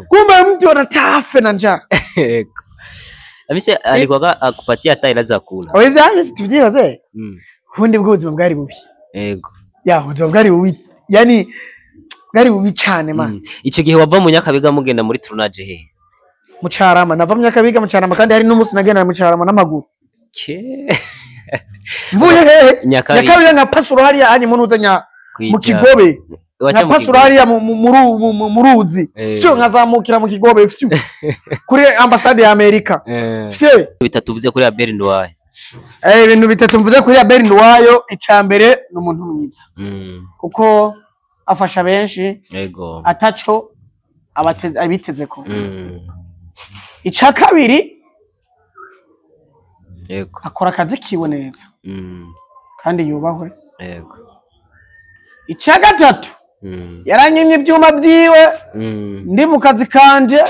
kumbe mtu anatafe na njaa. Abise alikuwa akupatia hata ila za kula. Oya vyari sivyo wazee. Hundi bw'ubuzima bwari bubi. Yego. Ya ubuzima bwari bubi. Yani bwari bubi cyane man. Ico gihe wava mu Nyakabiga mugenda muri tournage he? Mucarama nava mu Nyakabiga mucarama kandi hari n'umunsi nagenda mucarama n'amaguru. Mvuye he? Nyakabiga nka pasuro hariya hanye munuzanya mu Kigobe. Nka pasuro hariya mu ruzi. Cyo nkazamukira mu Kigobe fyu. Kuri ambassade ya Amerika. Fye bitatuvuze kuri Abel Ndwaye. Ibintu bitatu mvuze kuri Abel Ndwayo icyambere n'umuntu mwiza. Kuko afasha benshi. Yego. Ataco abiteze ko. Ica kabiri yego akora akazi kiwe neza kandi yubahwe. Yego. Ica gatatu yaranyimye ibyuma byiwe ndi mu kazi kanje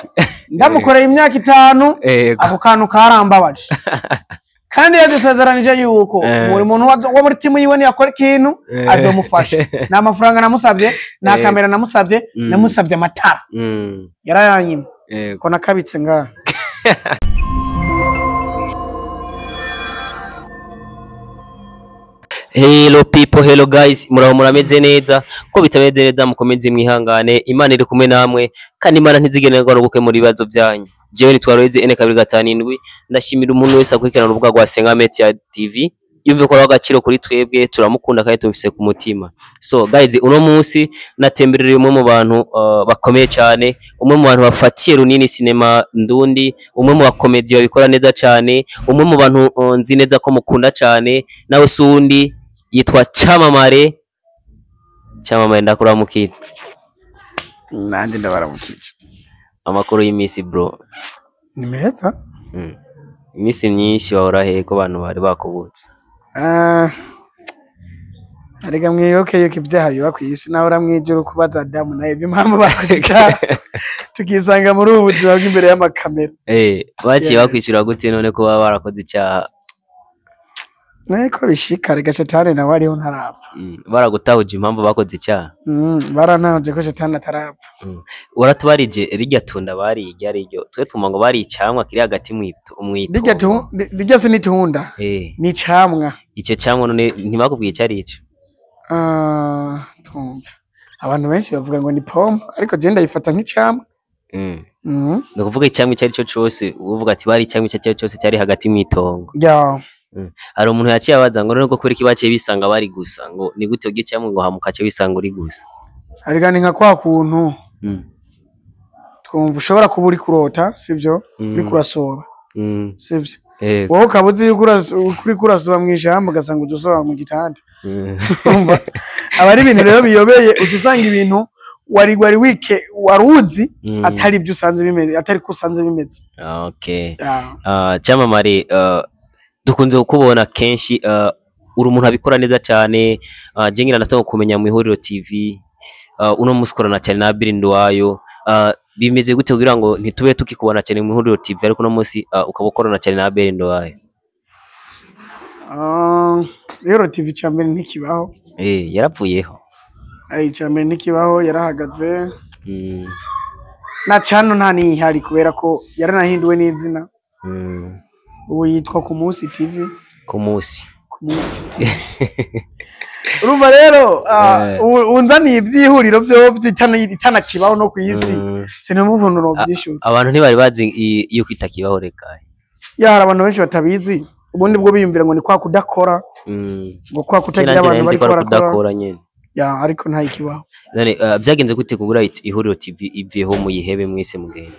ndamukoreye imyaka 5 ako kantu karambabaje kandi yadusezeranije yuko muri muntu wo muri timu yiwe ni yakora ikintu azomufasha na mafaranga namusabye na kamera namusabye amatara yarayanyimye ko nakabitse ngaha. Hello people, hello guys, muraho murameze neza ko bitameze neza mukomeze mwihangane Imana iri kumwe namwe kandi Imana ntizigenerwa no gukemura ibibazo byanyu. Jewe nitwareze N257 ndashimira umuntu wese akurikirana urubuga rwa Senga Media TV yumve ko agaciro kuri twebwe turamukunda kandi tubifise ku mutima. So guys, uno munsi natemberereye umwe mu bantu bakomeye cyane, umwe mu bantu bafatiye runini cinema ndundi, umwe mu bakomedi babikora neza cyane, umwe mu bantu nzi neza ko mukunda cyane nawe sundi yitwa Cyamamare. Cyamamare ndakuramukira. Nandi ndabaramukije. Amakuru y'imisi bro. Ni meza? Imisi myinshi wahora he ko abantu bari bakubutse? Arega mwiyoke yuko ibyaha biba ku isi naho uramwijuru kubaza Adamu naye impamvu bakwica tukisanga muri ubu buzima bw'imbere y'amakamera. Baciye bakwishyura gute none ko baba barakoze icyaha? Nako bishika rega Shetani nawe ariho ntarapfa. Baragutahuje impamvu bakoze icyaha? Barantaje ko Shetani atarapfa. Uratubarije rirya tunda bari irya riryo twe tuma ngo bari icamwa kiri hagati mwito umwito. Rirya se nitunda? Ni camwa. Icyo camwa none ntibakubwiye cyari ico? Tumva. Abantu benshi bavuga ngo ni pomme ariko je ndayifata nk'icamwa. No kuvuga icamwa cyari cyo cyose uvuga ati bari icamwa cyo cyose cyari hagati mwitongo. Ya. Hari umuntu yaciye abaza ngo nuko kuri kibaciye bisanga bari gusa ngo ni gute ugiye cyamwe ngo hamukace bisanga uri gusa. Arigani nka kwa kuntu twumva ushobora kuba uri kurota sivyo uri kurasoba sivyo wowe kabuzi yuko uri kurasoba mu ijambo gasanga udusoba mu gitanda. Abari ibintu rero biyobeye utusanga ibintu wari wike waruzi atari byo usanze bimeze atari ko usanze bimeze. Okay. Cyamamare dukunze kukubona kenshi uri umuntu abikora neza cyane. Je ngira natango kumenya mu Ihuriro TV uno musikorana cyane na Abel Ndwayo. Bimeze gute kugira ngo ntitube tukikubona cyane mu Ihuriro TV ariko no munsi ukabukorana cyane na Abel Ndwayo? Ihuriro TV cyambere ntikibaho. Yarapfuyeho. Cyambere ntikibaho yarahagaze. Na cyano nta nihari kubera ko yaranahinduwe n'izina. Ubu yitwa Kumusi TV. Kumusi TV. Urumva rero unzaniye ibyihuriro byo itana kibaho no kuyisi sinumubona no byishura. Abantu ntibari bazi iyo kwita kibaho reka. Ya hari abantu benshi batabizi ubundi bwo biyumvira ngo ni kwa kudakora ngo kwa kutagira abantu bari kudakora nyene. Ya ariko nta ikibaho. None byagenze gute kugura Ihuriro TV iveho mu yihebe mwese mugende?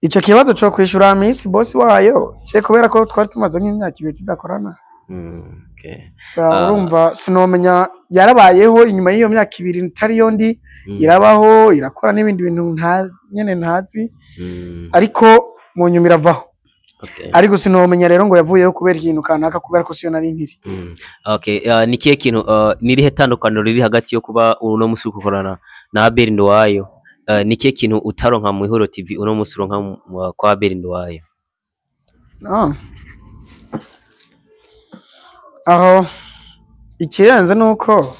Ico kibazo cyo kwishura Miss boss wayo cye kubera ko twari tumaze nk'imyaka 2 tudakorana. Okay. Urumva sinomenya yarabayeho inyuma y'iyo myaka 2 ntari yondi irabaho irakora n'ibindi bintu nyene ntazi ariko mu nyuma iravaho. Okay. Ariko sinomenya rero ngo yavuyeho kubera ikintu kanaka kubera ko siyo nari nkiri. Okay. Ni kiye kintu nirihe tandukano riri hagati yo kuba uno musi gukorana na Abel Ndwayo? Niki kintu utaronka mu Ihuriro TV uno musi uronka kwa Abel Ndwayo? Aho ikirenze nuko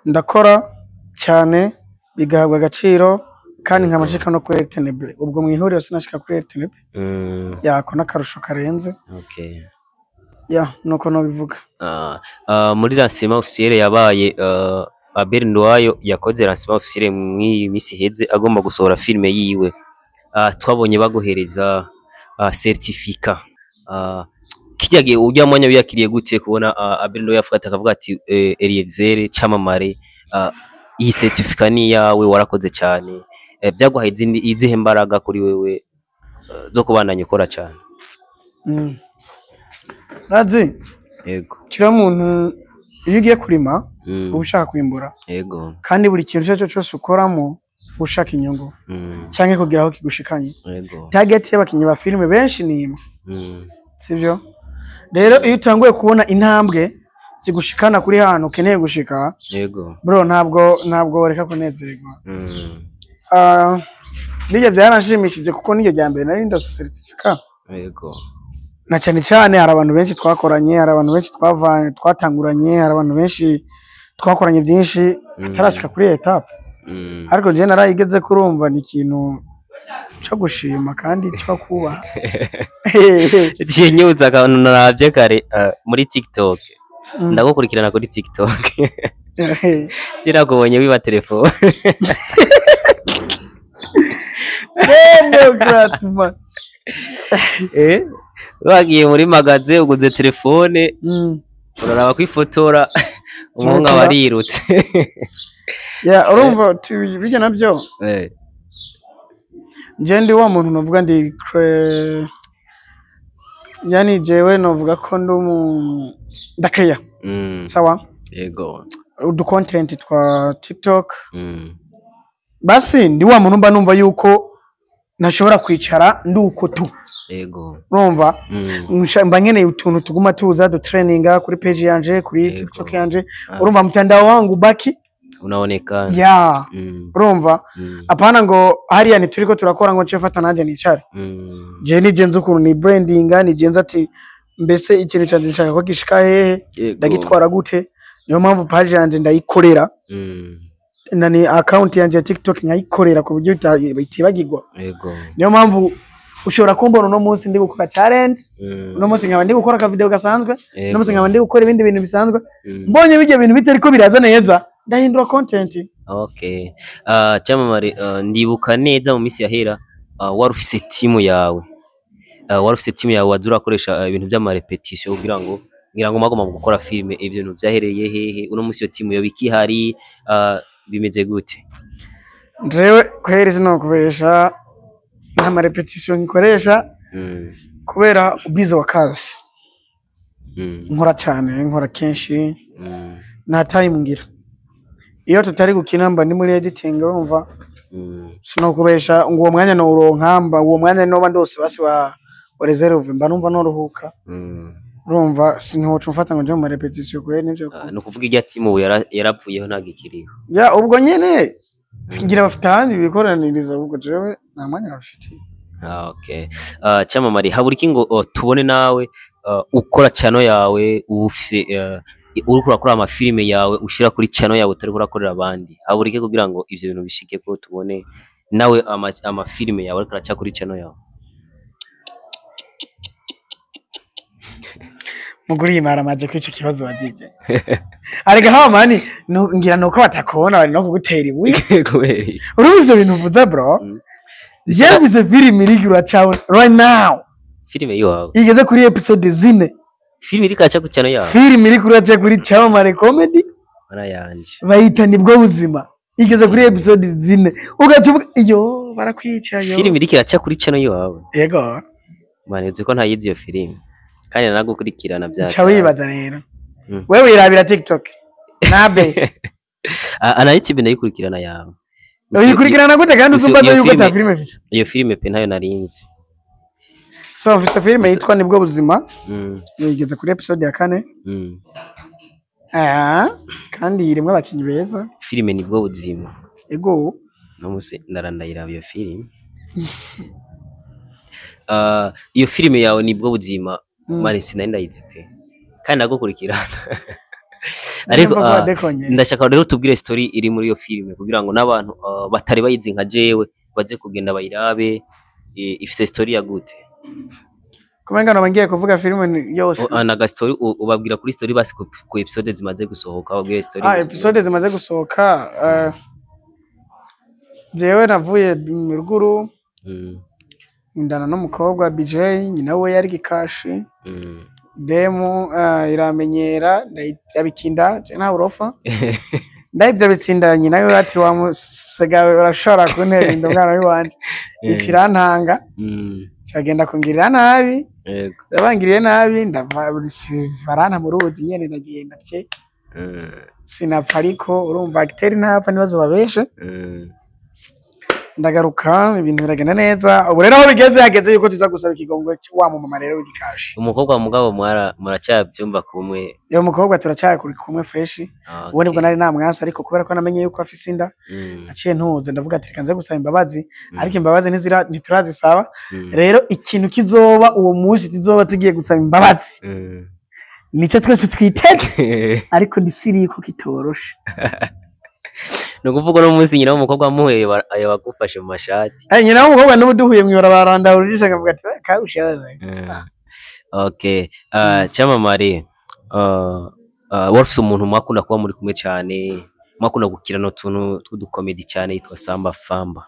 ndakora cyane bigahabwa agaciro kandi nkamashika no kuri Tenebre ubwo mu ihuriro sinashika kuri Tenebre yako nakarusho karenze okay ya nuko no bivuga muri lancement officiel yabaye Abel Nduwayo yakoze lancement officiel mw'imisi heze agomba gusohora filme yiwe twabonye baguhereza certificat kijyagiye ujya mwanya biyakiriye gute kubona Abel Nduwayo afata akavuga ati Eliezer Chamamare iyi certificat ni yawe warakoze cyane byaguhaye izihe mbaraga kuri wewe zo kubandanya ukora cyane Razi yego kira muntu iyo ugiye kurima ubushaka kwimbura yego kandi buri kintu cyo cyose ukoramo ushaka inyungu cyangwa kugira aho kigushikanye yego target y'abakinyi ba filime benshi ni imwe sivyo rero iyo utanguye kubona intambwe zigushikana kuri hano ukeneye gushika yego bro ntabwo reka kunezerwa bijya byaranshimishije kuko nijye rya mbere nari ndose certificate yego na cyane hari abantu benshi twakoranye hari abantu benshi twatanguranye hari abantu benshi twakoranye byinshi atarashika kuri etape ariko je narayigeze kurumva ni ikintu cyo gushima kandi cyo kuba nyuza akantu naravye kare muri TikTok ndagukurikirana kuri TikTok kiragobonye wiba telefone wagiye muri magaze uguze telefone uraraba kwifotora umunga warirutse ya urumva bijya nabyo je ndi wa muntu novuga ndi yani jewe novuga ko ndakaya sawa yego udu content twa TikTok basi ndi wa muntu mba numva yuko nashobora kwicara nduko tu yego urumva mba nkeneye utuntu tuguma tuza do traininga kuri page yanje kuri TikTok yanje urumva mtandao wangu baki unaonekana ya urumva apana ngo hariya ni turiko turakora ngo cefata nanje nicare je ni genzo ukuntu ni brandinga ni genza ati mbese ikintu cyanje nshaka ko gishika hehe ndagitwara gute niyo mpamvu page yanje ndayikorera nani account yanje ya TikTok nkayikorera ku buryo bitibagirwa yego niyo mpamvu ushobora kumbona no munsi ndi gukora challenge no munsi nkaba ndi gukora ka video gasanzwe no munsi nkaba ndi gukora ibindi bintu bisanzwe mbonye bijye bintu bitariko biraza neza ndahindura content okay Chamamare ndibuka neza mu misi yahera warufise team yawe wazura koresha ibintu by'ama repetition kugira ngo magoma gukora filme ibyo bintu byahereye hehe uno musi yo team yo bikihari bimeze gute Njewe kwaheri no kubesha n'ama repetition nkoresha kubera ubize wa kazi nkora cyane nkora kenshi na time ngira iyo tutari gukina mba ndi muri editing urumva sino kubesha ngo uwo mwanya no uronkamba uwo mwanya no bandose basi wa reserve mba numva no ruhuka urumva sinhoco mfata ngo nje mu repetition kwe nivyo no kuvuga irya timu yarapfuyeho ntagikiriho ya ubwo nyene ngira bafitanye bikoraniriza ubwo jewe nta mwanya nafitiye okay Chamamare haburiki ngo tubone nawe ukora channel yawe ufise uri kurakora ama filme yawe ushira kuri channel yawe utari kurakorera abandi haburike kugira ngo ivyo bintu bishike ko tubone nawe ama filme yawe ariko araca kuri channel yawe muguri imara maje kwico kibazo wagije arega hawa mani ngira nuko batakubona bari no kugutera ibuye kubera urumva ivyo bintu uvuza bro je bize filme iri kuraca right now filme yawe igeze kuri episode 4 filme iri kaca ku channel yawe filme iri kuraca kuri Chamamare comedy mana yanje bayita nibwo buzima igeze kuri episode 4 ugacuvuga iyo barakwica yo filme iri kiraca kuri channel yawe yego mane uzi ko ntayizi iyo filme kandi nagukurikirana bya cha wibaza rero wewe irabira TikTok nabe anayitsi ndayikurikirana yawe uyikurikirana gute kandi uzumbaza yuko ta filme vise iyo filme pe ntayo narinzi so vise filme yitwa nibwo buzima igeze kuri episode ya 4 kandi irimwe abakinyi beza filme nibwo buzima ego namuse ndarandayira iyo filme iyo filme yawe nibwo buzima mari sinarindayizi pe kandi nagukurikirana ariko ndashaka rero tubwire story iri muri iyo filime kugira ngo n'abantu batari bayizi nka jewe baze kugenda bayirabe. Ifise story ya gute? Kumenga no bangiye kuvuga filime yose naga story ubabwira kuri story basi ku episode zimaze gusohoka babwire story. Episode zimaze gusohoka jewe navuye mu ruguru ndana n'umukobwa BJ nyina we yari gikashi demo iramenyera ndabikinda je nta urofa ndabyo bitsinda nyina we ati wamusegawe urashora kuntera indongana y'uwanje ikirantanga cyagenda kungirira nabi yabangiriye nabi ndava barana mu ruzi nyene ndagenda cye sinapfa ariko urumva acteur ntapfa nibazo babeshe ndagaruka ibintu biragenda neza ubu rero aho bigeze hageze yuko tuza gusaba ikigongo wa mu mama rero w'igikashi. Umukobwa wa mugabo muracyabyumva kumwe? Yo mukobwa turacyakuri kumwe fresh ubu nibwo nari namwasa ariko kubera ko namenye yuko afise inda aciye ntuze ndavuga ati kanze gusaba imbabazi ariko imbabazi ntiturazisaba rero ikintu kizoba uwo munsi tizoba tugiye gusaba imbabazi nico twese twiteze ariko ndisiriye ko kitoroshe. Nukuvuga no munsi nyina w'umukobwa amuheye ayabagufashe mu mashati. Nyina w'umukobwa n'ubuduhuye mwibarabara urije akavuga ati kaushaze. Okay. Cyamamare warufise umuntu mwakunda kuba muri kumwe cyane mwakunda gukirana utuntu tw'udukomedi cyane yitwa Samba Famba.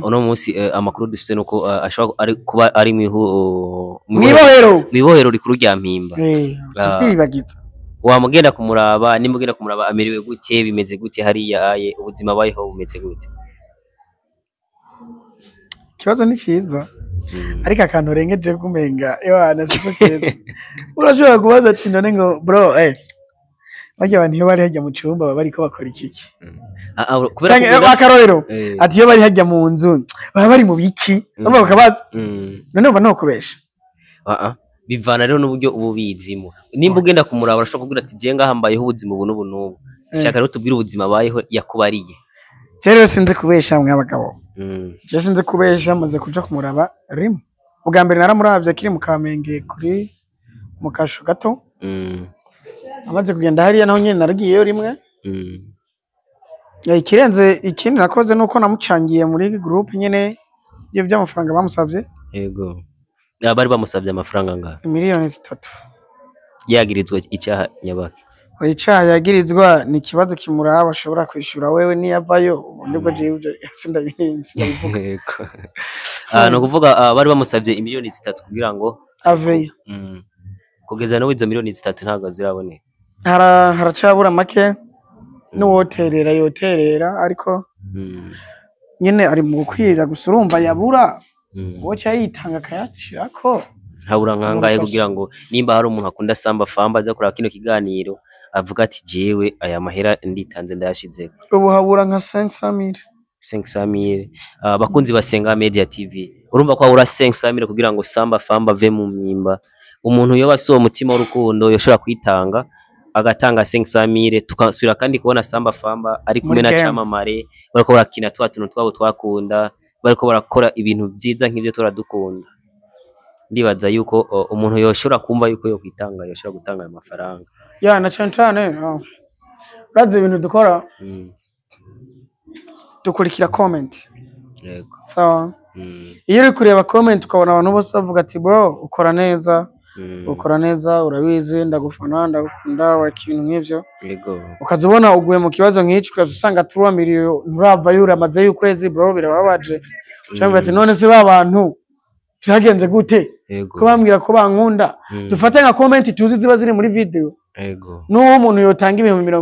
Uno munsi amakuru dufise nuko ashobora kuba ari mwibohero rikuru rya Mpimba. Tutibagitse wamugenda kumuraba nimugenda kumuraba ameriwe gute bimeze gute hariya aye ubuzima bayeho bumeze gute? Kibazo ni cyiza ariko akantu rengeje kumenga yohana siko keza urashobora kubaza ati none ngo bro bajya abantu iyo bari hajya mu cyumba baba bariko bakora ikiki kubera akarorero ati iyo bari hajya mu nzu baba bari mu biki baba bakabaza none umva no kubesha bivana rero n'uburyo ububizimo nimba ugenda kumuraba urashobora kugira ati je ngahambayeho ubuzima ubu n'ubu shaka rero tubwire ubuzima bayeho yakubariye. Rero sinzi kubesha mwe abagabo je sinzi kubesha maze kuja kumuraba rimwe ubwa mbere naramuravye akiri mu Kamenge kuri mu kasho gato amaze kugenda hariya naho nyene naragiyeyo rimwe ikirenze ikindi nakoze nuko namucangiye muri group nyene iyo by'amafaranga bamusavye. Yego bari bamusabye amafaranga ngaha miliyoni 3 yagirizwa icyaha nyabaki. Icyaha yagirizwa ni kibazo kimuraba ashobora kwishura wewe niyavayo ndibwo je sindabivuga. No kuvuga bari bamusabye miliyoni 3 kugira ngo aveyo kugeza no izo miliyoni 3 ntago zirabone haracabura make n'uwoterera yoterera ariko nyene ari mu gukwira gusa urumva yabura wocha yitanga akayacirako habura nkangaye kugira ngo nimba hari umuntu akunda Samba Famba aza kura kino kiganiro avuga ati jewe aya mahera nditanze ndayashize ubu habura nka 500,000 bakunzi basenga Media TV urumva ko habura 500,000 kugira ngo Samba Famba ave mu Mpimba. Umuntu yoba so umutima w'urukundo yoshobora kwitanga agatanga 500,000 tukasubira kandi kubona Samba Famba ari kumwe na Cyamamare bariko barakina tuntu twabo twakunda bariko barakora ibintu byiza nk'ibyo turadukunda. Ndibaza yuko umuntu yoshobora kumva yuko yo kwitanga yoshobora gutanga amafaranga na cyane urazi ibintu dukora dukurikira comment. Yego so iyo uri kureba comment ukabona abantu bose bavuga ati bro ukora neza urabizi ndagufana ndagukunda wakintu nk'ivyo. Yego ukazubona uguye mu kibazo nk'iki ukazusanga 3 miliyoni nturava yura amaze y'ukwezi bro birababaje cyangwa ati none se babantu byagenze gute ko bambwira ko bankunda dufate nka comment tuzi ziba ziri muri video. Yego n'uwo umuntu yotanga 50, 20,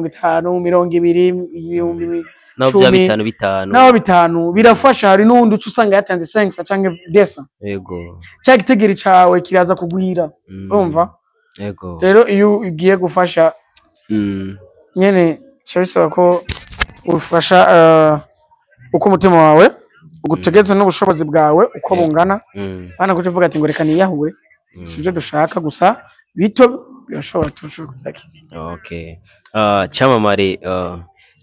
naho bya 5 naho 5 birafasha. Hari n'undi uca usanga yatanze 5 cyangwa 10. Yego cya gitegeri cawe kiraza kugwira urumva. Yego rero iyo ugiye gufasha nyene cyabisaba ko ufasha uko umutima wawe ugutegetse n'ubushobozi bwawe uko bungana bana kuvuga ati ngo reka niyahure sivyo dushaka gusa bito birashobora kutaka. Okay Cyamamare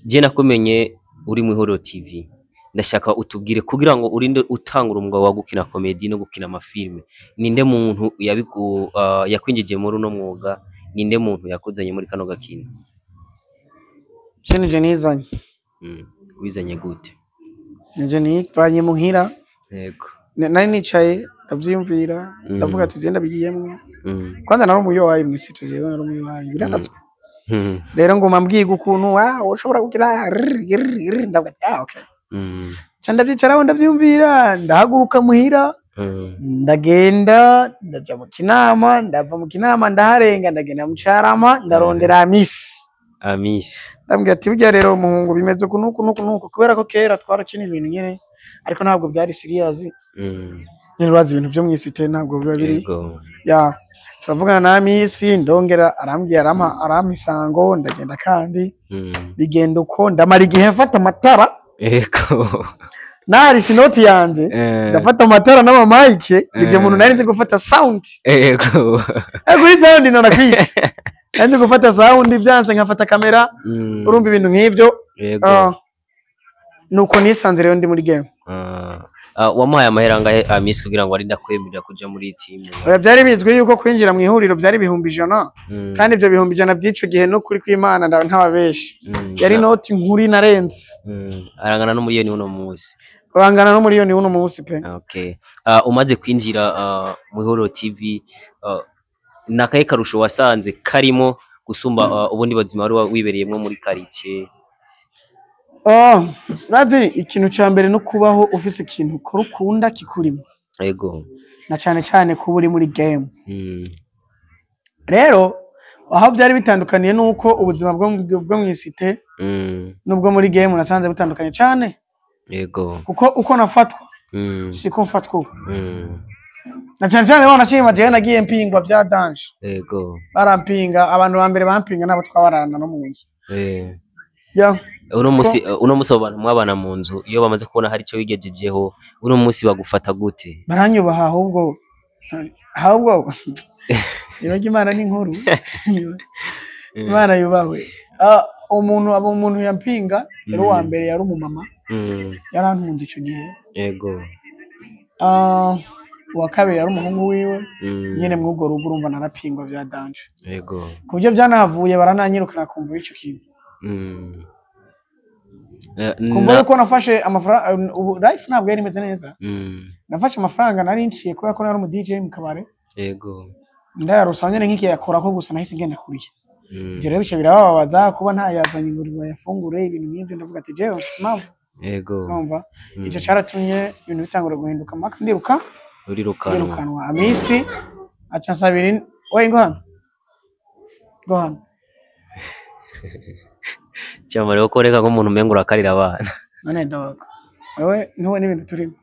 je nakumenye uri mu Ihuriro TV ndashaka utubwire kugira ngo urinde utangura umwuga wa gukina comedy no gukina amafilme ninde muntu yakwinjije muri no mwuga ninde muntu yakuzanye muri kano gakino? Je nizanye. Wizanye gute? Je nivanye muhira. Yego. Nari nicaye ndavyumvira ndavuga ati genda bigiyemwe. Kwanza nari umuyowayi mwisite jewe nari umuyowayi biratswe. Rero ngoma mbwiga ukuntu ushobora kugira ndavuga ati okay. Cyanda byicara ndavyumvira ndahaguruka muhira. Ndagenda ndaja mu kinama ndava mu kinama ndaharenga ndagenda mu Carama ndarondera Amisi ndambwira ati burya rero umuhungu bimeze kunuko kubera ko kera twarakina ibintu nyene ariko ntabwo byari serious nyene bazi ibintu byo mwisite ntabwo biba biri ya turavugana na Amisi ndongera arambwiye aramisango ndagenda kandi bigenda uko ndamara igihe mfata amatara nari sinoti yanje ndafata amatara n'amamike ije muntu nari nzi gufata sound kuri sound nona kwita nzi gufata sound byanse nkafata kamera urumva ibintu nk'ibyo nuko nisanze rero ndi muri game wamuhaye amahera ngahe Amisi kugira ngo arinda kwemerera kuja muri team? Byari bizwi yuko kwinjira mu ihuriro byari 100 kandi ibyo 100 by'ico gihe no kuri kw'Imana ntababeshi yari noti nkuri narenze arangana no miliyoni uno munsi urangana no miliyoni uno munsi pe. Okay. Umaze kwinjira mu ihuriro TV nakaye karusho wasanze karimo gusumba ubundi bazima wari wibereyemo muri quartier? Razi ikintu cya mbere no kubaho ufise ikintu ukunda kikurimo. Yego. Na cyane kuba uri muri game. Rero aho byari bitandukaniye nuko ubuzima bwo mwisite nubwo muri game nasanze bitandukanye cyane. Yego. Kuko uko nafatwa siko mfatwa. Na cyane banashima je nagiye mpingwa bya danger. Yego. Barampinga abantu ba mbere bampinga nabo twabarana no mu nzu. Ya uno musi abantu mwabana mu nzu iyo bamaze kubona hari cyo bigejejeho uno musi bagufata gute? Baranyubaha ahubwo Ibaje Imana ni nkuru. Imana yubawe. Umuntu yampinga yari wa mbere yari umumama. Yarantunze ico gihe. Yego. Wa kabiri yari umuhungu wiwe. Nyene mwugo rugo urumva narapingwa bya danger. Yego. Kubyo byanahavuye barananyirukana kumva ico kintu. Kumva ko nafashe amafaranga life ntabwo yari imeze neza. Nafashe amafaranga nari nciye kubera ko nari umu DJ mu kabare. Yego. Ndayarusanye nk'iki yakora ko gusa nahise ngenda kuriye. Ibyo rero bice birababaza kuba ntayazanye ngo yafungure ibintu nk'ibyo ndavuga ati je smart. Yego. Numva icyo cyaratumye ibintu bitangura guhinduka maka ndiruka. Urirukanwa. Amisi acha sabiri we ngo hano. Cyamare ko reka ko umuntu umenga urakarira abana. None doga. Wewe niwe n'ibintu turimo.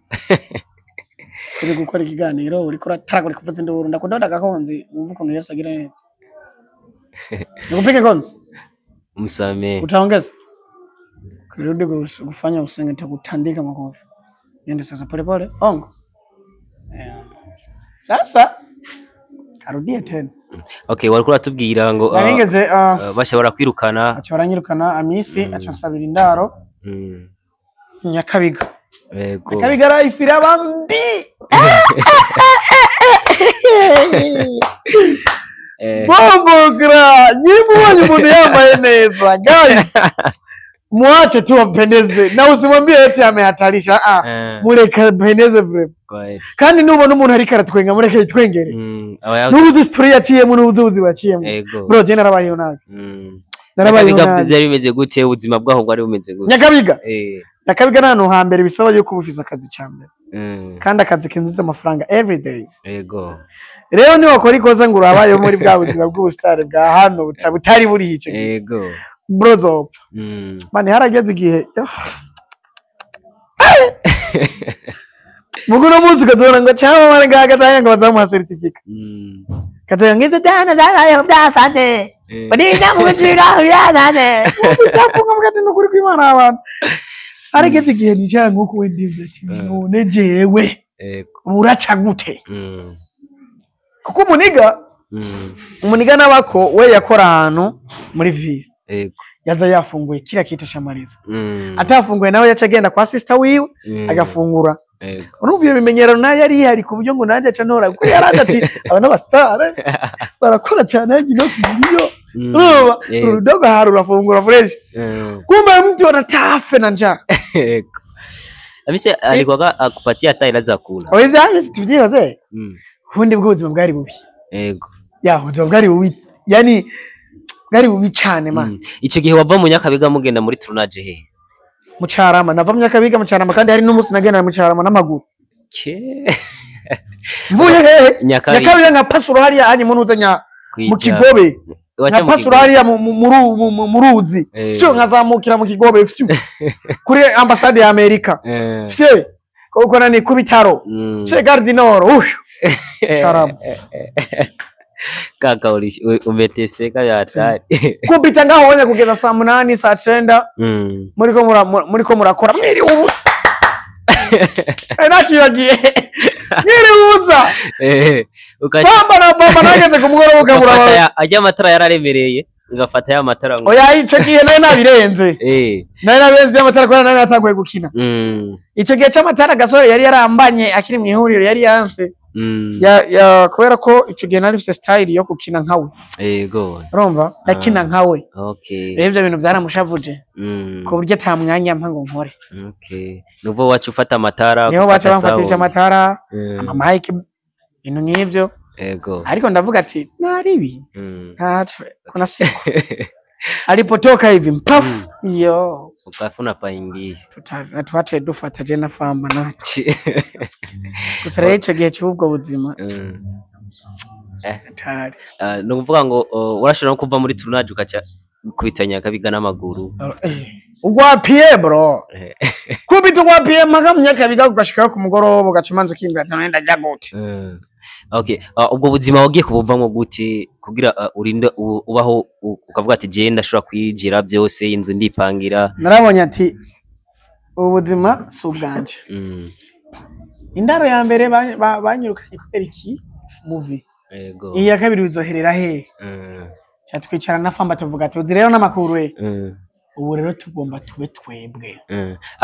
Turi gukora ikiganiro uri kuratara kuvuza induru ndakunda gakonzi umva ukuntu yasagira neza. Nikupike konzi? Msame. Utaongeza? Kirudi kufanya usenge nitakutandika makofi. Niende sasa pole pole. Ongo. Sasa karudie tena. Okay, walikuwa tubwira ngo basha barakwirukana. Acha baranyirukana Amisi acha sabira indaro. Nyakabiga. Yego. Nyakabiga rayifira bambi. Bombokra, nyimubonye umuntu yambaye neza. Guys. Muache tu ampendeze. Na usimwambie eti amehatarisha. Mureke ampendeze vile. Kandi nubona umuntu ari karatwenga mureke yitwengere. Nubuzi story yaciyemo nubuzi waciyemo. Bro je narabayeho nabi. Narabayeho nabi. Byari bimeze gute ubuzima bwaho bwari bumeze gute? Nyakabiga. Nyakabiga nano hambere bisaba yuko ubufisa akazi cyambere. Kandi akazi kenziza amafaranga every day. Yego. Rero ni wakora ikoza ngo urabayeho muri bwa buzima bw'ubustare bwa hano butari buri hice. Yego. Brozo. Mani harageze igihe. Muguno munsi kazora ngo cyangwa mane gagatanga ngo bazamuha certificate. Kataya ngize dana yo byasande. Bari namubizira byasande. Uzafunga mugati nukuri kw'Imana abantu. Harageze igihe nicanga nkuko wendize ati none jewe. Uraca gute? Kuko umuniga nabako we yakora ahantu muri ville. Yego. Yaza yafunguye kira kita shamariza. Atafunguye nawe yaca agenda kwa sister wiwe agafungura urumva iyo bimenyero nayo yari ihari ku buryo ngo nanjye aca ntora kuko yaraje ati aba n'abasitare barakora cyane hagino kugiyo urumva urudogo hari urafungura fresh kumbe mtu anatafe na njaa abise alikuwa akupatia hata ila za kula oya vyame situvyibaze ubundi bw'ubuzima bwari bubi yego ya ubuzima bwari bubi yani bwari bubi cyane man ico gihe wava mu Nyakabiga mugenda muri tournage he mu Carama nava mu Nyakabiga mu Carama kandi hari n'umunsi nagenda mu Carama n'amaguru mvuye he Nyakabiga nka pasuro hariya hanye munuzanya mu Kigobe nka pasuro hariya mu ruzi cyo nkazamukira mu Kigobe fyu kuri ambassade ya Amerika fye koko nani ku bitaro cye Gardinor Carama kaka umeteseka ya hatari kupita ngaho kugeza saa 8 saa 9 muriko murakora mwiri ubusa nakibagiye mwiri ubusa bamba nageze ku mugoroba ukamuraba ajya amatara yararemereye ngafata ya matara ngo oya ico gihe nayo nabirenze nayo nabirenze amatara kwa nayo atagoye gukina ico gihe cy'amatara gasore yari yarambanye akiri mu ihuriro yari yanse ya kubera ko ico gihe nari fise style yo gukina nkawe yego urumva nakina nkawe okay rero ivyo bintu byaramushavuje ku buryo ata mwanya mpa ngo nkore okay nuvo wacu ufata amatara niho baca bamfatisha amatara ama mic ibintu nk'ivyo yego ariko ndavuga ati naribi ntaco kuna siku alipotoka hivi mpafu yo ukafuna paingi tuache dufata je na famba nati kusara ico gihe cy'ubwo buzima tari no kuvuga ngo urashobora kuva muri tournage ukaca kubitanya Nyakabiga n'amaguru ugwapiye bro kubita ugwapiye magamye Nyakabiga ugashika ku mugoroba ugacumanza kimbira nenda jagute okay ubwo buzima wagiye kubuvamo gute kugira urinde ubaho ukavuga ati je ndashobora kwijira byose inzu ndipangira narabonye ati ubuzima subganje indaro ya mbere banyirukanye kubera iki movie yego iya kabiri bizoherera he cyatwicara na famba tuvuga tuzi rero n'amakuru ubu rero tugomba tube twebwe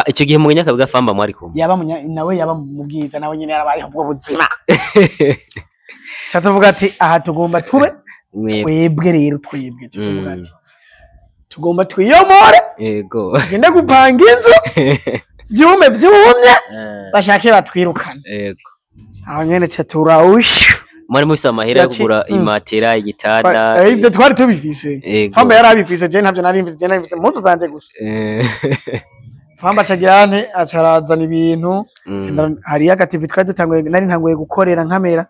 icyo gihe mu Nyakabiga famba mwari kumwe yaba nawe yaba mu bwiza nawe nyine yarabaye ubwo buzima cyatuvuga ati aha tugomba tube twebwe rero twebwe tuvuga ati tugomba twiyomore yego genda gupanga inzu byume byumye bashake batwirukana yego aho nyene cyaturawush mwari mufise amahera yo kugura imatera igitanda ibyo twari tubifise famba yarabifise je ntavyo nari mfise je nari mfise impuzu zanje gusa famba cagirane acarazana ibintu hari agativi twari dutanguye nari ntanguye gukorera nkamera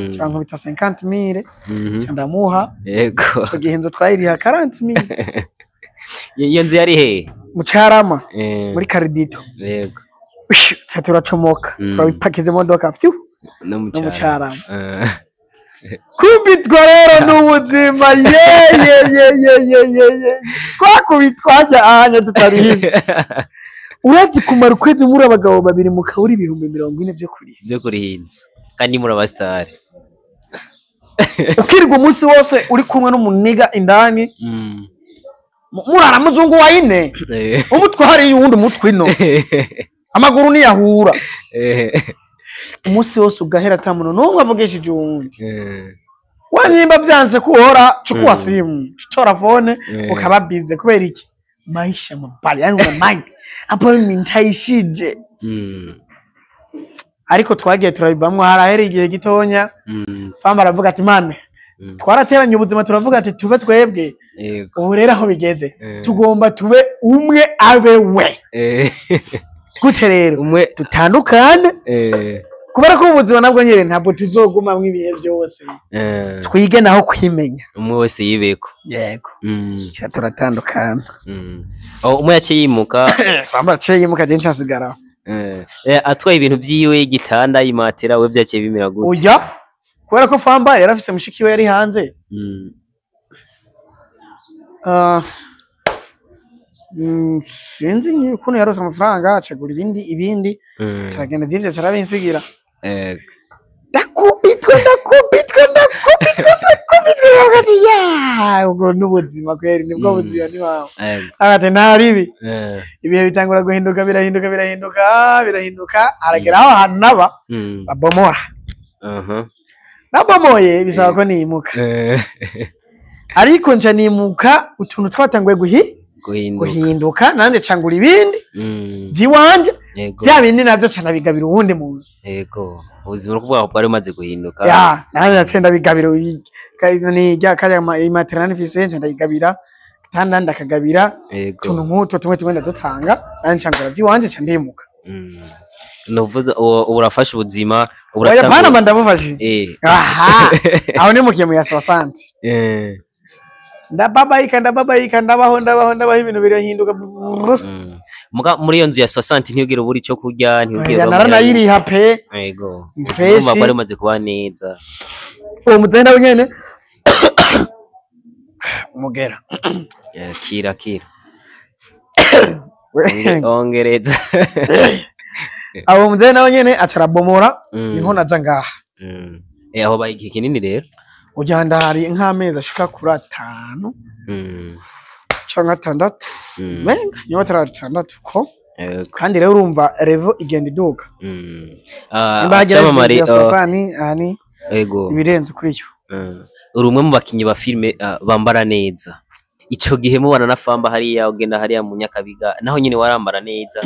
cyangwa bita 50000 cyandamuha yego tugihe inzu twayiriha 40000 iyo nzu yari he mu Carama muri Karidito yego cyaturacomoka turabipakize imodoka fyu no mu Carama kubitwa rero n'ubuzima ye twakubitwaje ahanye tutarihinze urazi kumara ukwezi muri abagabo babiri mu kawuri 240 byo kurihinza kandi muri abastar ukirwa umunsi wose uri kumwe n'umuniga indani murara muzungu wa ine umutwe hari yundi umutwe ino amaguru ni yahura umunsi wose ugahera tamuno numwe avugishije uwundi wanyimba byanze kuhora chukua simu tora phone ukababize kubera iki maisha mabaya yani una mind hapo mintayishije ariko twagiye turabivamwe harahera igihe gitonya famba aravuga ati mane twarateranye ubuzima turavuga ati tube twebwe ubu rero aho bigeze tugomba tube umwe abe we gute rero umwe tutandukane kubera ko ubuzima nabwo nyire ntabwo tuzoguma mu ibihe byose twige naho kwimenya umwe wese yibeko yego cya turatandukana umwe yaciye yimuka famba yaciye yimuka je ncasigara atwaye ibintu byiwe igitanda imatera we byaciye bimira gute oya kubera ko famba yarafise mushiki we yari hanze sinzi ukuntu yarose amafaranga acagura ibindi caragenda vy'ivyo carabinsigira ndakubitwe ya ubwo n'ubuzima kweri nibwo buzima ni wawe agate ntaribi ibihe bitangura guhinduka birahinduka aragera aho hantu naba babomora nabomoye bisaba ko nimuka ariko nca nimuka utuntu twatanguye guhinduka nanje cangura ibindi vyiwanje vya bindi navyo cana bigabira uwundi muntu yego ubuzima kuvuga ko bari maze guhinduka ya nanje nacenda bigabira ni rya kare maternal efficiency ndayigabira tanda ndakagabira tuntu nk'utwo tumwe ndadutanga nanje cangura vyiwanje ca ndimuka novuza urafasha ubuzima uratanga bana ndabufashe aha aho ni mukiye mu ya 60 ndababaika ndabaho ibintu birahinduka muga muri iyo nzu ya 60 ntiyugira uburi cyo kurya ntiyugira naranayiriha pe yego ubuzima bari maze kuba neza uwo muzenda wenyene umugera kira ongereza abo muzenda wenyene acarabomora niho naza ngaha aho bayi igihe kinini rero ujyanda hari nk'amezi ashika kuri 5 cyangwa 6 menga nyo 6 ko kandi rero urumva revo igenda iduka cyamamare ani yego ibirenze kuri cyo uri umwe mu bakinyi ba filme bambara neza ico gihe mubana na Famba hariya ugenda hariya mu Nyakabiga naho nyine warambara neza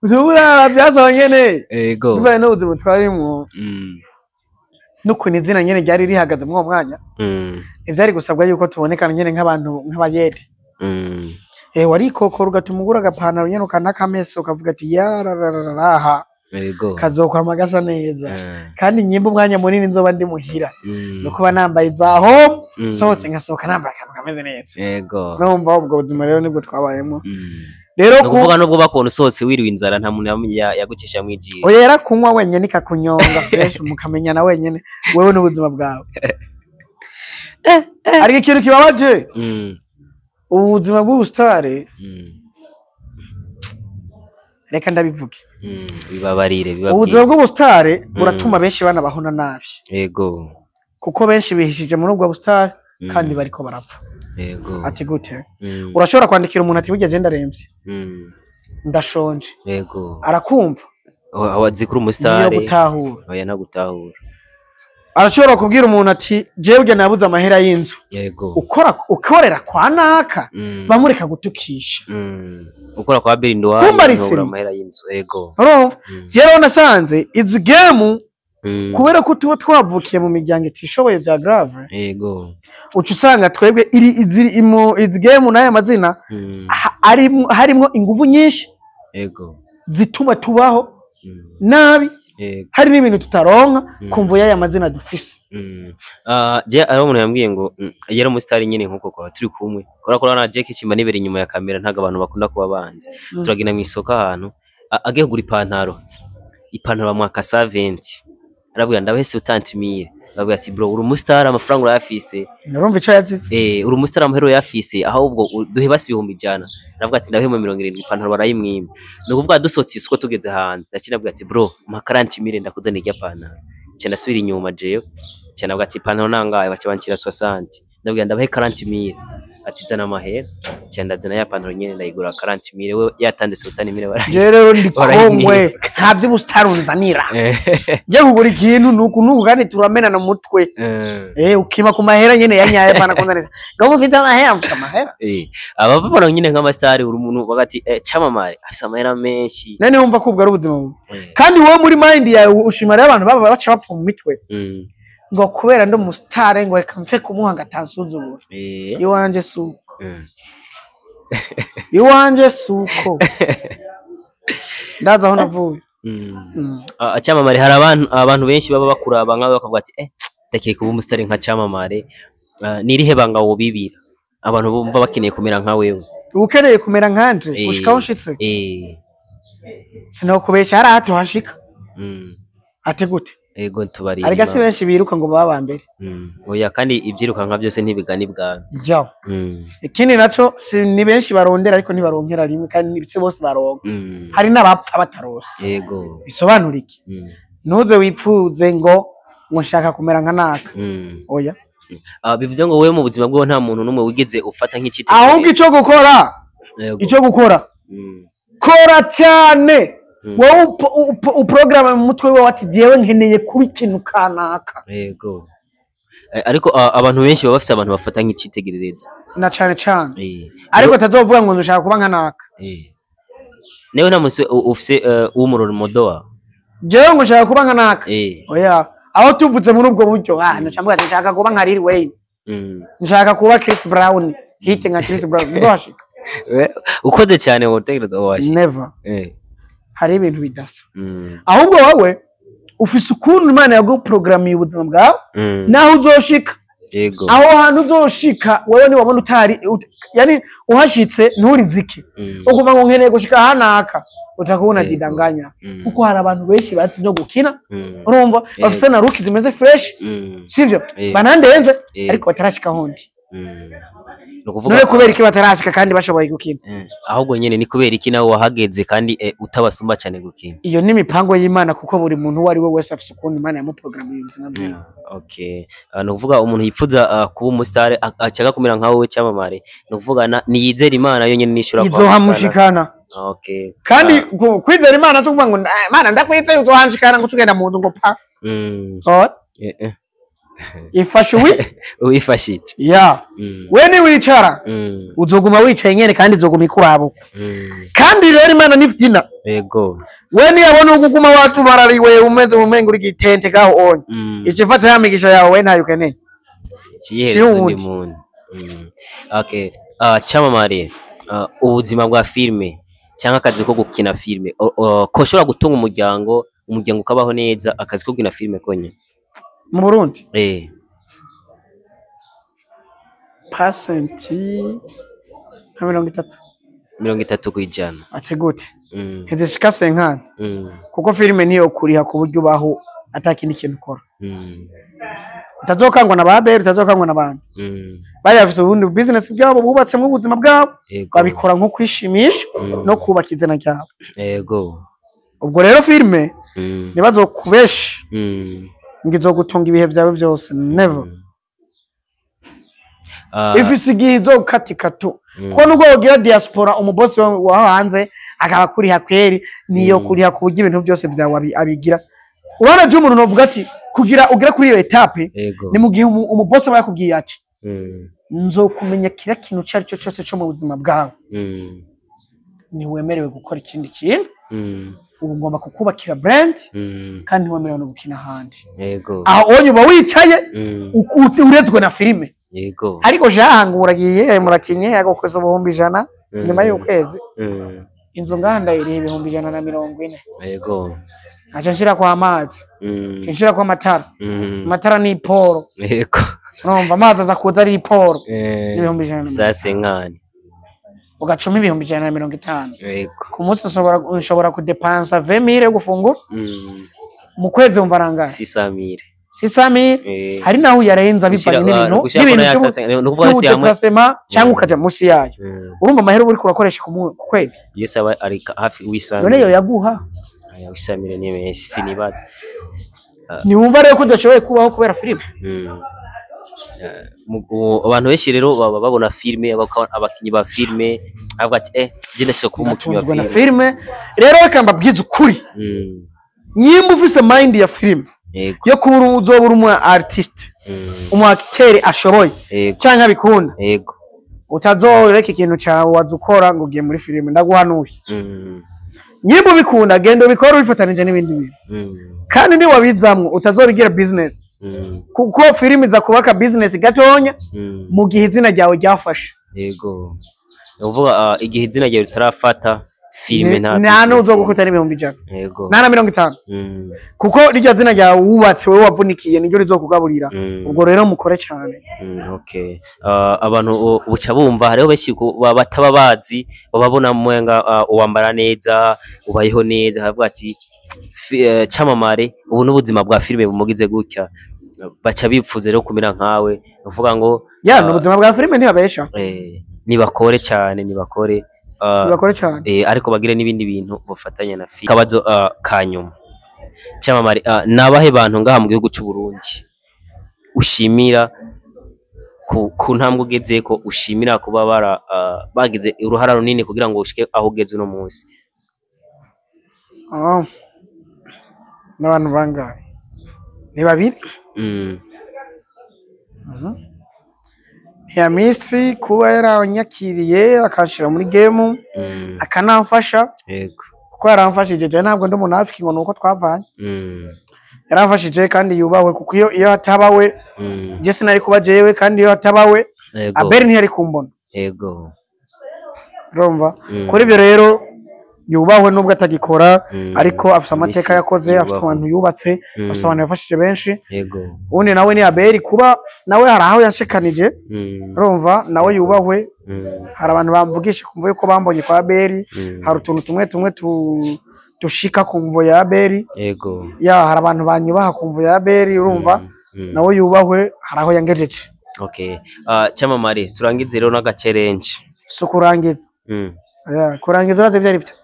Ubura byasaba nyene yego bivaye n'ubuzima twarimo n'ukuntu izina nyene ryari rihagaze mu mwanya ivyari gusabwa yuko tubonekana nyene nk'abantu nk'abayede wari kokora ugatuma ugura agapantaro nyene ukanakamese ukavuga ati yarararaha yego kazokwama gasa neza kandi nyimba umwanya munini nzoba ndi muhira no kuba nambaye zaho sohotse ngasohoka nambaye akantu kameze neza yego numva ubwo buzima rero nibwo twabayemo rero kuvuga nubwo bakona usohotse wiriwe inzara nta muntu yagucisha mwijije oyera kunywa wenyene kakunyonga fresh mukamenya na wenyene wewe n'ubuzima bwawe ari ikintu kibabaje ubuzima bw'ubustare reka ndabivuge bibabarire ubuzima bw'ubustare buratuma benshi bana bahona nabi yego kuko benshi bihishije muri ubwo bustare kandi bariko barapfa yego ati gute urashobora kwandikira umuntu ati burya je ndaremvye ndashonje yego arakumva awazikuru umustare gutahura oya nta gutahura arashobora kubwira umuntu ati je burya nabuze amahera y'inzu yego ukorera kwa naka bamureka gutukisha ukora kwa Berindo wa amahera y'inzu yego urumva rero nasanze izi game kubera ko tuba twavukiye mu miryango itishoboye bya grave yego uca usanga twebwe izi game n'aya mazina harimo ingufu nyinshi yego zituma tubaho nabi hari n'ibintu tutaronka kumva y'aya mazina dufise je ari umuntu yambwiye ngo yera mu star nyine nkuko kwa turi kumwe kora na Jack Kimba nibere inyuma ya kamera ntaga abantu bakunda kuba banze turagenda mu isoko ahantu agiye kugura ipantaro bamwaka 70 arabwira ndabese utantimire babwira ati bro uri umustar amafaranga urayafise narumva ico yazitse uri umustar amahero yafise ahubwo duhe basi 100 aravuga ati ndabehemo 70 ipantaro barayimwima no kuvuga dusotse isuko tugeze hanze ndakinabwira ati bro ma 40 ndakuzana irya pantaro cyane asubira inyuma jeyo cyane abwira ati ipantaro nangaye bakibankira 60 ndabwira ndabahe 40 ati zana amahera cyane ndazana ya pantaro nyene ndayigura 40 we yatandetse utanimire barayi rero ndikongwe nta by'ubustarunzanira je kugura ikintu nuku kandi turamenana mu mutwe ukima ku mahera nyene yanyaye pana kundaneza ngabo mfite amahera mfite amahera aba babona nyine nk'amastari uri umuntu bagati cyamamare afite amahera menshi none wumva ko ubwo ari ubuzima kandi wowe muri mind yawe ushimara abantu baba baca bapfa mu mitwe ngo kubera ndo mustare ngo reka mfe kumuhanga tansuzubura iwanje suko iwanje suko ndaza aho navuye cyamamare hari abantu benshi baba bakuraba nkawe bakavuga ati ndakeka kuba mustare nka cyamamare nirihe banga wo bibira abantu bumva bakeneye kumera nka wewe ukeneye kumera nkanje ushika ushitse sinokubesha hari hato hashika ate gute ego tubarira ariko si benshi biruka ngo baba mbere oya kandi ibyiruka nka byose ntibigani bwawe jya ikindi naco si ni benshi barondera ariko ntibaronkera rimwe kandi nibitse bose baronka hari n'abapfa batarose ego bisobanura iki ntuze wipfuze ngo nshaka kumera nka naka oya bivuze ngo wowe mu buzima bwawe nta muntu n'umwe wigeze ufata nk'icitegererezo ahubwo icyo gukora kora cyane wowe uprograma mu mutwe wawe ati jewe nkeneye kuba ikintu kanaka yego ariko abantu benshi baba bafite abantu bafata nk'icitegererezo na cyane ariko tazovuga ngo ndushaka kuba nka naka newe nta munsi ufise w'umuroro modowa jewe ngo nshaka kuba nka naka oya aho tuvuze muri ubwo buryo nshaka kuba nka Lil Wayne nshaka kuba Chris Brown hit nka Chris Brown ndoshika ukoze cyane wotegereza washika never hari ibintu bidasa ahubwo wowe ufise ukuntu Imana yaguprogramiye ubuzima bwawe naho uzoshika yego aho hantu uzoshika wowe ni wabona utari yani uhashitse nturizike ukuva ngo nkeneye gushika hanaka utakubona jidanganya kuko hari abantu benshi bazi no gukina urumva bafise na ruki zimeze fresh sivyo banandenze ariko batarashika hondi none kubera iki batarashika kandi bashoboye gukina ahubwo nyene ni kubera iki nawe wahageze kandi utabasumba cyane gukina iyo ni mipango y'Imana kuko buri muntu wari we wese afise ukuntu Imana yamuprogramiye ubuzima bwe okay no kuvuga umuntu yipfuza kuba umustar acaga kumera nka wowe cyamamare no kuvuga niyizera Imana yo nyene nishura kwa izohamushikana okay kandi kwizera Imana cyo kuvuga ngo Imana ndakwizeye uzohanshikana ngo tugenda mu nzu ngo pa ifashe wifashije we ni wicara uzoguma wicaye nyene kandi uzoguma ikurabo kandi rero Imana nifyina yego we ni yabona uguguma wacu barariwe umeze mu mengo rigitente gaho onye ikifata yamigisha yawe we ntayo keneye kiyerezo ndi muntu okay cyamamare ubuzima bwa filme cyangwa akazi ko gukina filme ko shobora gutunga umuryango ukabaho neza akazi ko gukina filme konye mu Burundi pasenti 30 kwijana ate gute hedeshika senkana kuko filme niyo kuriha ku buryo baho atakindi kintu ukora utazokangwa na babere utazokangwa n'abantu bayafise ubundi business bwabo bubatse mu buzima bwabo babikora nko kwishimisha no kubaka izina ryabo yego ubwo rero filme nibazokubesha ngizo gutunga ibihe byawe byose never ifise igizo katikatu ko nubwo ugira diaspora umubosi wa hanze akaba kuriha kweri niyo kuriha ku buryo ibintu byose byawe abigira urana je umuntu novuga ati kugira ugira kuri iyo etape ni mu gihe umubosi aba yakubwiye ati nzokumenya kira kintu cyari cyo cyose cyo mu buzima bwawe ni wemerewe gukora ikindi kintu ubu ngomba kukubakira brand kandi wemerewe no gukina handi yego aho onye uba wicaye urezwe na filime yego ariko jahangura giye murakinye yagokweza 100 nyuma y'ukwezi inzu nganda iri 140 yego acha nshira kwa amazi nshira kwa matara matara ni poro yego nomva amazi za kuza ari poro 100 sasa nkani ugacuma 150 yego ku munsi nshobora kudepansa 20000 gufungura mu kwezi umvaranga 60000 hari naho yarenza bivanye n'ibintu n'uvuga cyangwa ukaja musi yayo urumva amahera uri kurakoresha ku kwezi yes aba ari hafi wisanga none yo yaguha wisamire ni menshi sinibaza ni wumva rero ko udashoboye kubaho kubera filime abantu benshi rero baba babona filime abakinyi ba filime avuga ati je ndashaka kuba umukinyi wa filime rero akamba bwiza ukuri nyimba ufise mind ya filime yo kubura uzobura umu artist umu acteur ashoboye cyangwa bikunda yego utazoreka ikintu cyawe wazukora ngo ugiye muri filime ndaguhanuye nyimba bikunda gendo bikora ubifatanije n'ibindi bintu kandi ni wabizamwe utazobigira business kuko filime za kubaka business gatonya mu gihe izina ryawe ryafashe yego uvuga igihe izina ryawe ritarafata filime nta nuzo gukuta n'ibihumbi 100 yego na 50 kuko rirya zina ryawe wubatse wewe wavunikiye niryo rizokugaburira ubwo rero mukore cyane okay abantu ubuca bumva hariho benshi bataba bazi bababona mwenga uwambara neza ubayeho neza havuga ati cyamamare ubu n'ubuzima bwa filime bumugize gutya baca bipfuze rero kumera nkawe uvuga ngo n'ubuzima bwa filime ntibabesha nibakore cyane nibakore cyane ariko bagire n'ibindi bintu bafatanya na filime kabazo kanyuma cyamamare nabahe bantu ngaha mu gihugu cy'u Burundi ushimira ku ntambwe ugeze ko ushimira kuba bagize uruhara runini kugira ngo ushike aho ugeze uno munsi n'abantu bangahe ni babiri ya misi kuba yaranyakiriye akashira muri game akanamfasha yego kuko yaramfashije je ntabwo ndi umunafiki ngo nuko twavanye yaramfashije kandi yubahwe kuko iyo hatabawe je sinari kuba jewe kandi iyo hatabawe Abel ntiyari kumbona yego urumva kuri ibyo rero yubahwe nubwo atagikora ariko afite amateka yakoze afite abantu yubatse afite abantu yafashije benshi yego ubundi nawe ni Abel kuba nawe hari aho yashikanije urumva nawe yubahwe hari abantu bamvugisha kumva yuko bambonye kwa Abel hari utuntu tumwe dushika kumvo ya Abel yego hari abantu banyubaha kumvo ya Abel urumva nawe yubahwe hari aho yangejeje okay cyamamare turangize rero n'agacerenje so kurangiza kurangiza uraze byari byo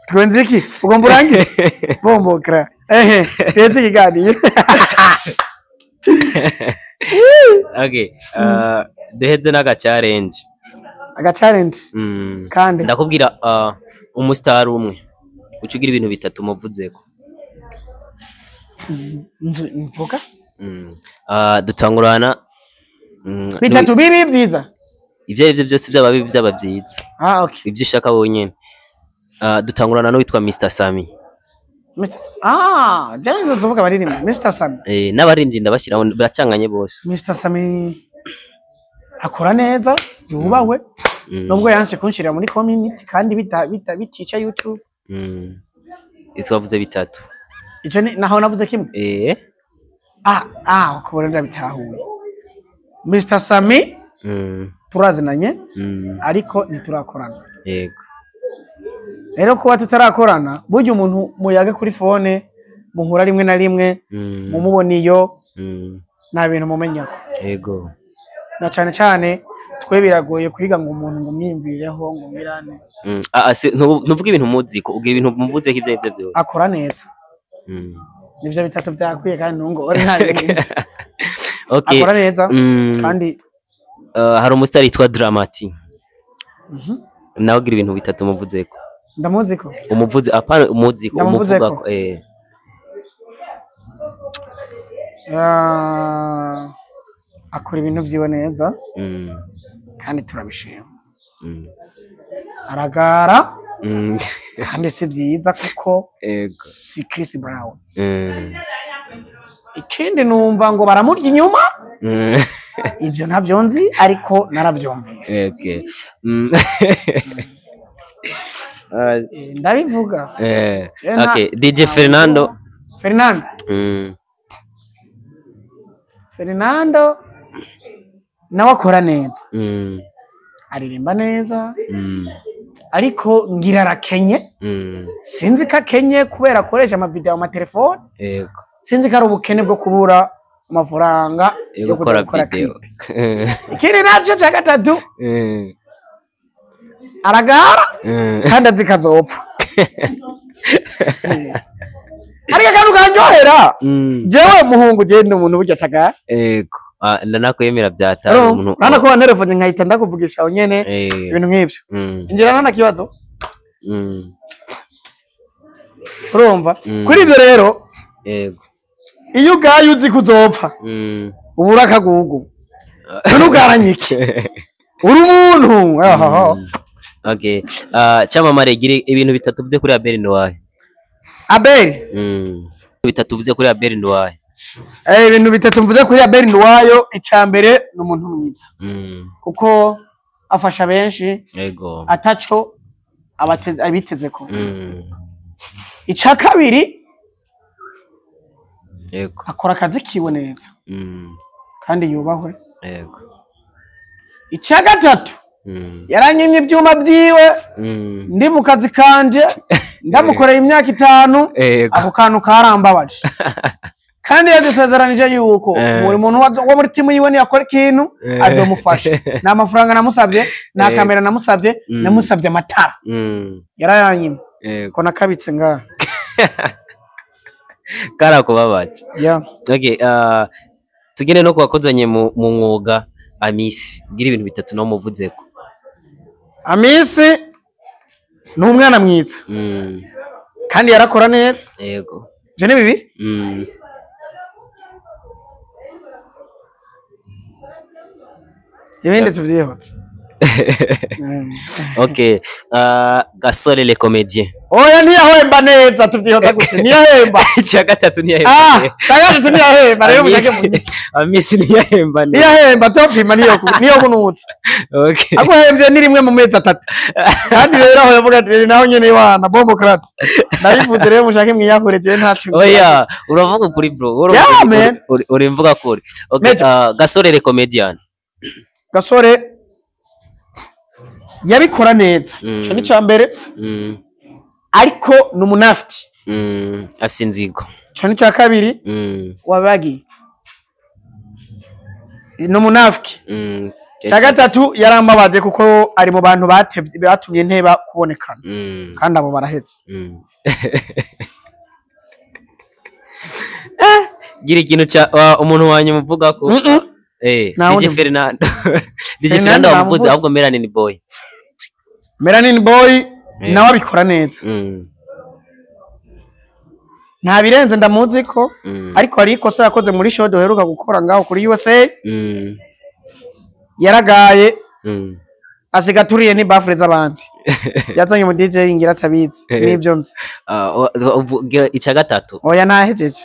twenziki ugomba urangize bombokra twenziki gani okay duheze n'agacarenje kandi ndakubwira umustar umwe ucugira ibintu bitatu muvuzeko mvuga dutangurana bitatu bibi byiza ivyo arivyo byose byaba bibi byaba byiza okay ivyo ushaka wonyene dutangurana no witwa Mr Sami jana nzovuga baririmba Mr Sami n'abarindi ndabashiraho baracanganye bose Mr Sami akora neza yubahwe nubwo yanse kunshirira muri community kandi bitica YouTube itwavuze bitatu ico naho navuze kimwe ukubona bitahuye Mr Sami turazinanye ariko ntiturakorana yego rero kuba tutarakorana burya umuntu muyaga kuri phone muhura rimwe na rimwe mumuboniyo nta bintu mumenyako yego na cyane cyane twe biragoye kwiga ngo umuntu ngo mwimbireho ngo mirane ntuvuga ibintu muziko ugira ibintu muvuze ko ivyo byose akora neza nivyo bitatu byakwiye kandi ngo ori nta bintu okay akora neza kandi hari umustar yitwa Dramati nawe ugira ibintu bitatu muvuzeko ndamuziko umuvuzi apana umuziko umuvuga ko akora ibintu vyiwe neza kandi turabishima aragara kandi si byiza kuko si Chris Brown ikindi numva ngo baramurya inyuma ibyo ntabyo nzi ariko narabyumvise okay ndabivuga okay DJ Fernando nawe akora neza aririmba neza ariko ngira arakenye sinzi ko akenye kubera akoresha amavideo mu telefone yego sinzi ko ari ubukene bwo kubura amafaranga yo gukora video ikindi nacyo cya gatatu aragara kandi azi kazopfa ariko akantu kanjohera jewe muhungu genda umuntu burya atagara yego ndanakwemera byatari umuntu rana ko telefone nkahita ndakuvugisha nyene ibintu nk'ivyo injira nana kibazo urumva kuri ibyo rero yego iyo ugaye uzi kuzopfa ubura akagugu none ugaranyike uri umuntu okay cyamamare gire ibintu bitatu bye kuri Abel Ndwaye bitatu vuze kuri Abel Ndwaye ibintu bitatu mvuze kuri Abel Ndwayo icyambere ni umuntu mwiza kuko afasha benshi yego ataco abiteze ko icya kabiri yego akora akazi kiwe neza kandi yubahwe yego icya gatatu yaranyimye ibyuma byiwe ndi mu kazi kanje ndamukoreye imyaka 5 ako kantu karambabaje kandi yadusezeranije yuko buri muntu wo muri timu yiwe yakora ikintu azomufasha na amafaranga namusabye na kamera namusabye amatara yarayanyimye ko nakabitse ngaha karakubabaje okay tugene no kwakozanye mu mwuga Amisi gira ibintu bitatu no muvuzeko. Amisi ni umwana mwiza kandi yarakora neza yego je ne bibi ibindi tuvyihotse okay Gasore le comédien oya ntiyahemba neza tuvyihota gute ntiyahemba cya gatatu ntiyahemba gatatu ntiyahemba rero mujye munyike Amisi ntiyahemba topima niyo kunutse okay aguhembye ni rimwe mu mezi 3 kandi rero aho yavuga ati naho nyene wana bombocrat ndabivuze rero mushake mwiyahure je ntacu oya uravuga kuri bro uri mvuga kuri okay Gasore le comédien Gasore yabikora neza cyo ni cyambere ariko numunafiki afise inzigo cyo ni cya kabiri wabagi numunafiki cya gatatu yarambabaje kuko ari mu bantu batumye nteba kubonekana kandi abo barahetse gira ikintu cya umuntu wanyu muvuga ko DJ Fernando wamuvuze ahubwo Melanin Boy nawe abikora neza nta birenze ndamuzi ko ariko hari ikosa yakoze muri show duheruka gukora ngaho kuri USA yaragaye asigaturiye ni bafure z'abandi yazanye mu DJ ngira tabizi nibyo nzi icya gatatu oya nahejeje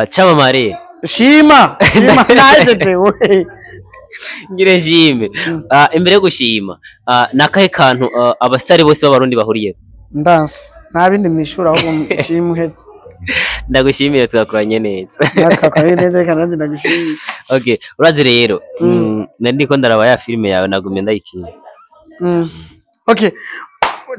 Chamamare shima nahejeje we ngire jime imbere yo gushima nakahe kantu abastari bose b'abarundi bahuriye ndanse nta bindi mwishura ahubwo shima uheze ndagushimira tugakoranye neza nakakoranye neza kandi ndagushimira okay uraze rero ndiko ndaraba ya filme yawe nagumye ndayikina okay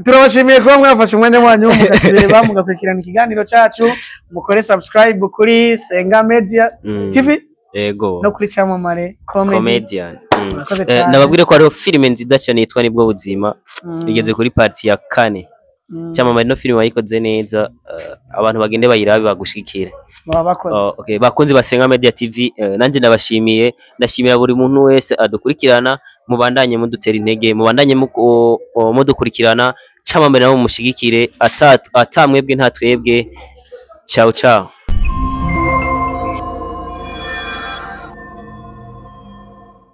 turabashimiye ko mwafashe umwanya wanyu mugakireba mugakurikirana ikiganiro cyacu mukore subscribe kuri Senga Media TV yego no kuri Chamamare Comedian nababwire ko hariho filime nziza cyane yitwa Nibwo Buzima igeze kuri party ya 4 Chamamare no filime yayikoze neza abantu bagende bayirabe bagushikire okay bakunzi basenga Media TV nanje ndabashimiye ndashimira buri muntu wese adukurikirana mubandanye mudutera intege mubandanye mudukurikirana Chamamare nabo mushigikire atamwebwe ntatwebwe ciao ciao